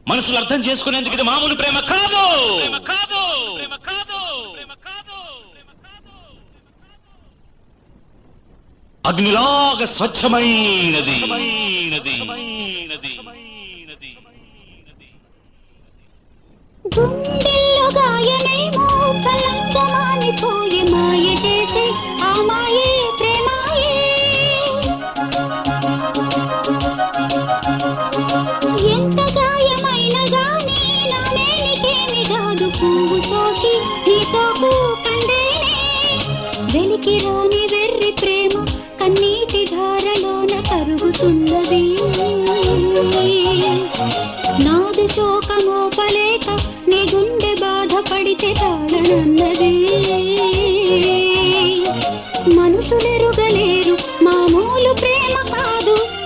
మనుషులు అర్థం చేసుకునేందుకు ఇది మామూలు ప్రేమ కాదు. అగ్నిలాగా స్వచ్ఛమైనది. గుండెల్లో గాయమేమో చల్లంగా మానిపోయి మాయ చేసే ఆ మాయే ప్రేమాయే. ఎంత గాయమైనా గానీ నా మేనికేమి కాదు. పువ్వు సోకి నీ సోకు కండేనే. వెలికి రాని వెర్రి ప్రేమ కన్నీటి ధారలోన కరుగుతున్నది. నాదు శోకమోపలేక